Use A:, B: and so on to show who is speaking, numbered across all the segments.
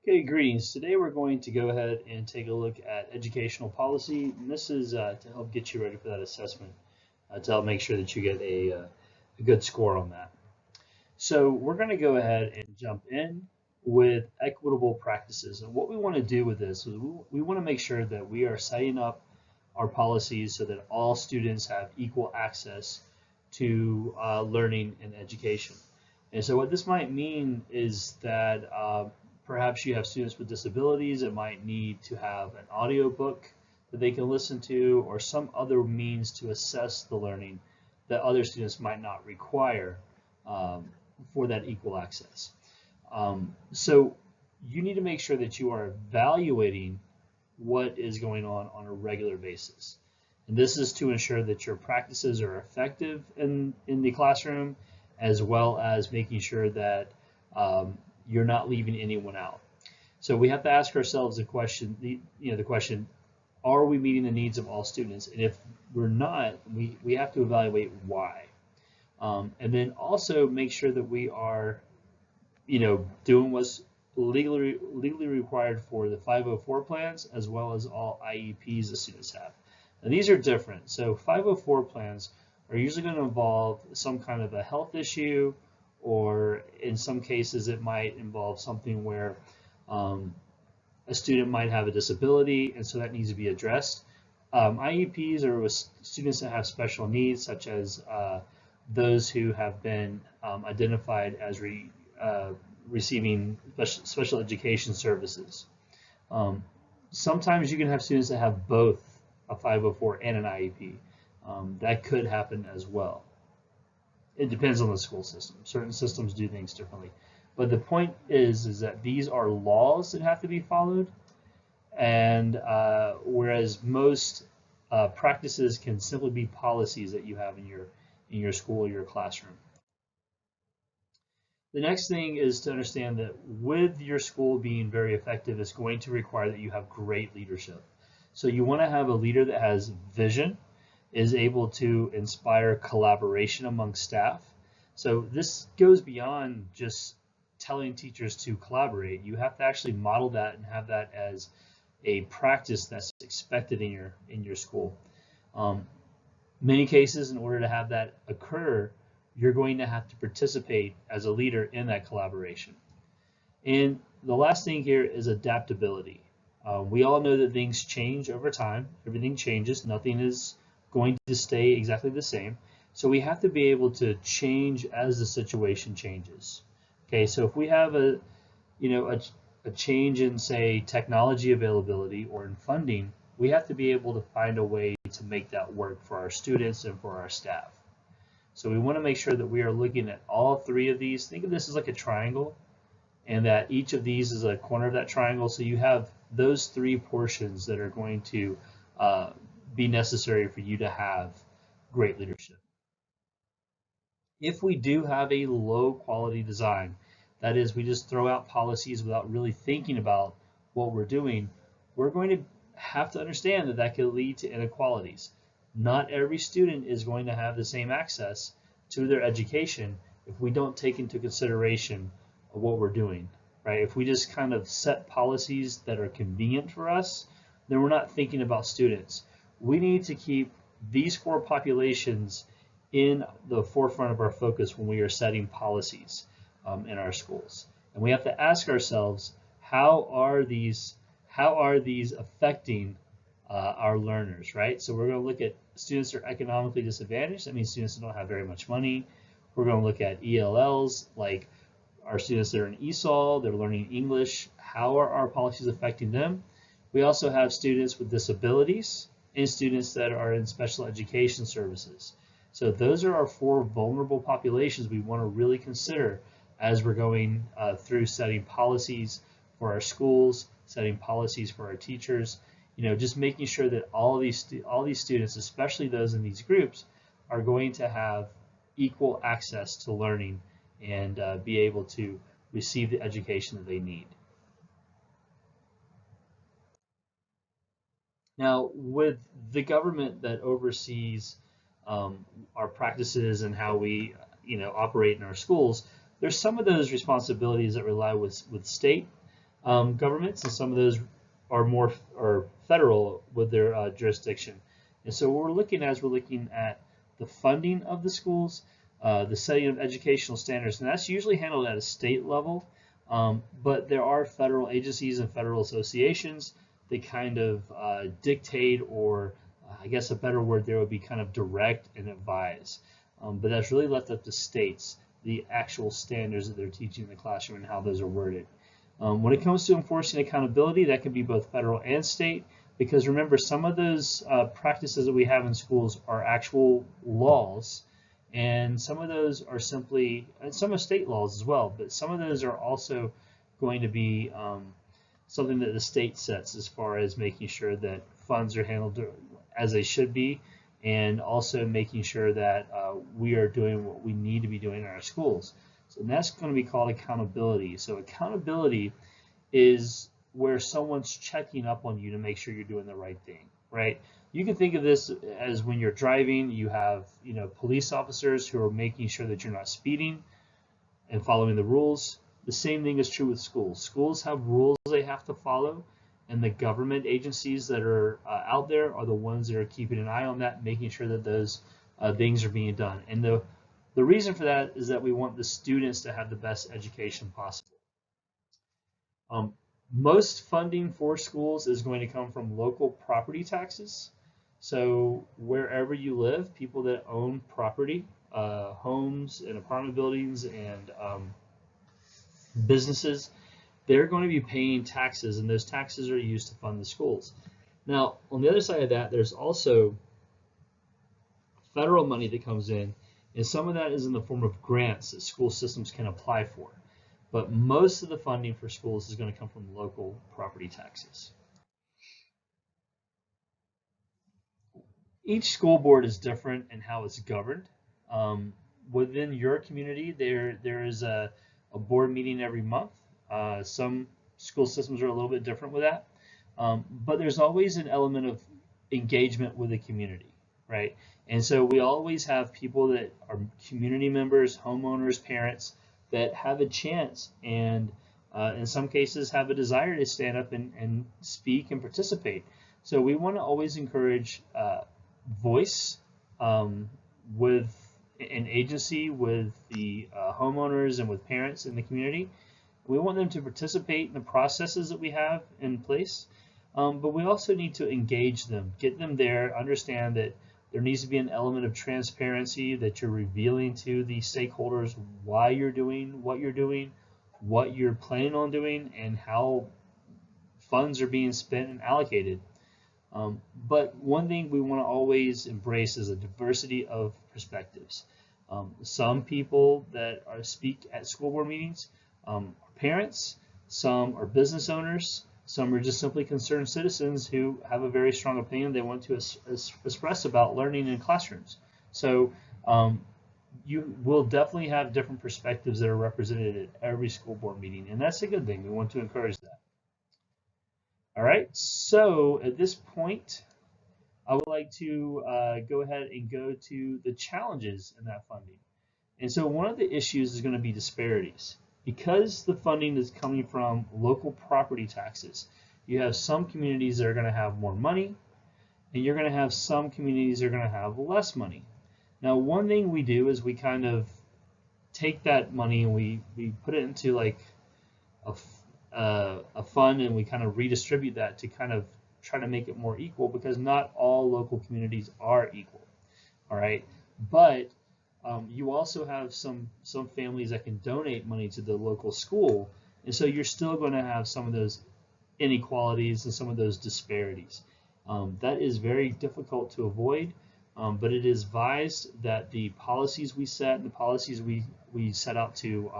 A: Okay, greetings. Today we're going to go ahead and take a look at educational policy. And this is to help get you ready for that assessment, to help make sure that you get a good score on that. So we're going to go ahead and jump in with equitable practices. And what we want to do with this is we want to make sure that we are setting up our policies so that all students have equal access to learning and education. And so what this might mean is that perhaps you have students with disabilities that might need to have an audio book that they can listen to or some other means to assess the learning that other students might not require um, for that equal access. So you need to make sure that you are evaluating what is going on a regular basis. And this is to ensure that your practices are effective in the classroom, as well as making sure that you're not leaving anyone out. So we have to ask ourselves the question, the question, are we meeting the needs of all students? And if we're not, we have to evaluate why. And then also make sure that we are, doing what's legally required for the 504 plans, as well as all IEPs the students have. Now these are different. So 504 plans are usually going to involve some kind of a health issue, or in some cases it might involve something where a student might have a disability, and so that needs to be addressed. IEPs are with students that have special needs, such as those who have been identified as receiving special education services. Sometimes you can have students that have both a 504 and an IEP. That could happen as well. It depends on the school system. Certain systems do things differently. But the point is that these are laws that have to be followed, and whereas most practices can simply be policies that you have in your school or your classroom. The next thing is to understand that with your school being very effective, it's going to require that you have great leadership. So you want to have a leader that has vision, is able to inspire collaboration among staff. So this goes beyond just telling teachers to collaborate. You have to actually model that and have that as a practice that's expected in your school. Many cases, in order to have that occur, you're going to have to participate as a leader in that collaboration. And the last thing here is adaptability. We all know that things change over time. Everything changes. Nothing is going to stay exactly the same. So we have to be able to change as the situation changes. Okay, so if we have a change in, say, technology availability or in funding, we have to be able to find a way to make that work for our students and for our staff. So we want to make sure that we are looking at all three of these. Think of this as like a triangle, and that each of these is a corner of that triangle. So you have those three portions that are going to be necessary for you to have great leadership. If we do have a low quality design, that is, we just throw out policies without really thinking about what we're doing, we're going to have to understand that that could lead to inequalities. Not every student is going to have the same access to their education if we don't take into consideration what we're doing, right? If we just kind of set policies that are convenient for us, then we're not thinking about students. We need to keep these four populations in the forefront of our focus when we are setting policies in our schools. And we have to ask ourselves, how are these affecting our learners, right? So we're going to look at students that are economically disadvantaged. That means students that don't have very much money. We're going to look at ELLs, like our students that are in ESOL, they're learning English. How are our policies affecting them? We also have students with disabilities and students that are in special education services. So those are our four vulnerable populations we want to really consider as we're going through setting policies for our schools, setting policies for our teachers. Just making sure that all these students, especially those in these groups, are going to have equal access to learning and be able to receive the education that they need. Now, with the government that oversees our practices and how we, operate in our schools, there's some of those responsibilities that rely with state, governments, and some of those are more or federal with their jurisdiction. And so what we're looking at is we're looking at the funding of the schools, the setting of educational standards, and that's usually handled at a state level. But there are federal agencies and federal associations that kind of dictate, or I guess a better word there would be kind of direct and advise. But that's really left up to states, the actual standards that they're teaching in the classroom and how those are worded. When it comes to enforcing accountability, that can be both federal and state, because remember, some of those practices that we have in schools are actual laws, and some of those are simply, and some are state laws as well, but some of those are also going to be something that the state sets as far as making sure that funds are handled as they should be, and also making sure that we are doing what we need to be doing in our schools. So that's going to be called accountability. So accountability is where someone's checking up on you to make sure you're doing the right thing, right? You can think of this as when you're driving, you have, police officers who are making sure that you're not speeding and following the rules. The same thing is true with schools. Schools have rules they have to follow, and the government agencies that are out there are the ones that are keeping an eye on that, making sure that those things are being done. And the reason for that is that we want the students to have the best education possible. Most funding for schools is going to come from local property taxes. So wherever you live, people that own property, homes and apartment buildings and businesses, they're going to be paying taxes, and those taxes are used to fund the schools. Now, on the other side of that, there's also federal money that comes in, and some of that is in the form of grants that school systems can apply for. But most of the funding for schools is going to come from local property taxes. Each school board is different in how it's governed. Within your community, there is a board meeting every month. Some school systems are a little bit different with that. But there's always an element of engagement with the community, right? And so we always have people that are community members, homeowners, parents, that have a chance and in some cases have a desire to stand up and speak and participate. So we want to always encourage voice with an agency, with the homeowners and with parents in the community. We want them to participate in the processes that we have in place, but we also need to engage them, get them there, understand that there needs to be an element of transparency, that you're revealing to the stakeholders why you're doing, what you're planning on doing, and how funds are being spent and allocated. But one thing we want to always embrace is a diversity of perspectives. Some people that speak at school board meetings are parents, some are business owners, some are just simply concerned citizens who have a very strong opinion they want to express about learning in classrooms. So you will definitely have different perspectives that are represented at every school board meeting, and that's a good thing. We want to encourage that. All right, so at this point, I would like to go ahead and go to the challenges in that funding. And so one of the issues is going to be disparities. Because the funding is coming from local property taxes, you have some communities that are going to have more money, and you're going to have some communities that are going to have less money. Now, one thing we do is we kind of take that money and we put it into like a fund, and we kind of redistribute that to kind of try to make it more equal, because not all local communities are equal. All right, but you also have some families that can donate money to the local school, and so you're still going to have some of those inequalities and some of those disparities. That is very difficult to avoid, but it is advised that the policies we set, the policies we set out to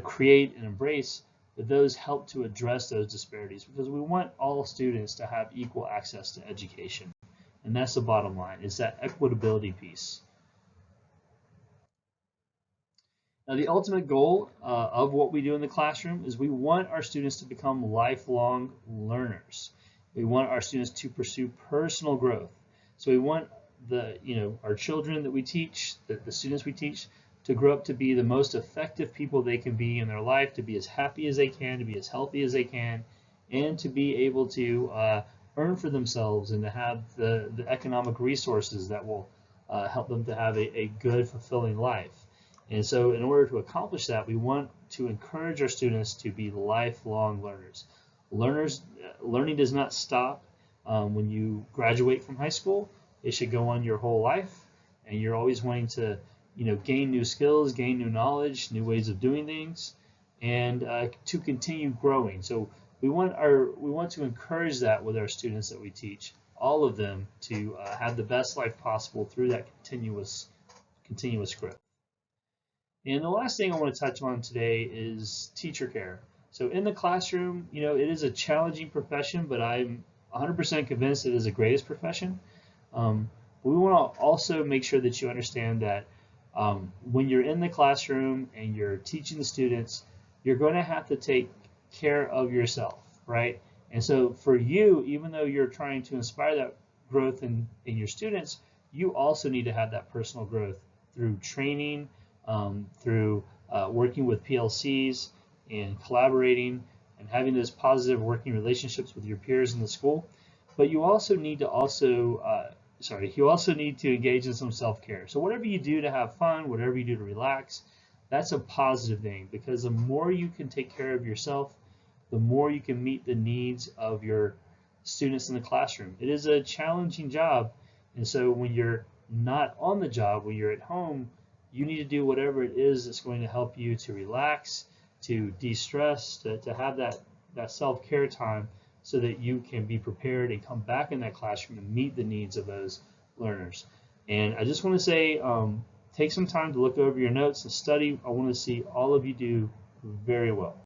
A: create and embrace, that those help to address those disparities, because we want all students to have equal access to education, and that's the bottom line, is that equitability piece. Now, the ultimate goal of what we do in the classroom is we want our students to become lifelong learners. We want our students to pursue personal growth. So we want our children that we teach, the students we teach, to grow up to be the most effective people they can be in their life, to be as happy as they can, to be as healthy as they can, and to be able to earn for themselves and to have the economic resources that will help them to have a good, fulfilling life. And so in order to accomplish that, we want to encourage our students to be lifelong learners. Learning does not stop when you graduate from high school. It should go on your whole life, and you're always wanting to, gain new skills, gain new knowledge, new ways of doing things, and to continue growing. So we want to encourage that with our students that we teach, all of them, to have the best life possible through that continuous growth. And the last thing I want to touch on today is teacher care. So in the classroom, it is a challenging profession, but I'm 100% convinced it is the greatest profession. We want to also make sure that you understand that when you're in the classroom and you're teaching the students, you're going to have to take care of yourself, right? And so for you, even though you're trying to inspire that growth in your students, you also need to have that personal growth through training, through working with PLCs and collaborating and having those positive working relationships with your peers in the school. But you also need to engage in some self-care. So whatever you do to have fun, whatever you do to relax, that's a positive thing, because the more you can take care of yourself, the more you can meet the needs of your students in the classroom. It is a challenging job, and so when you're not on the job, when you're at home, you need to do whatever it is that's going to help you to relax, to de-stress, to have that self-care time, so that you can be prepared and come back in that classroom and meet the needs of those learners. And I just want to say, take some time to look over your notes and study. I want to see all of you do very well.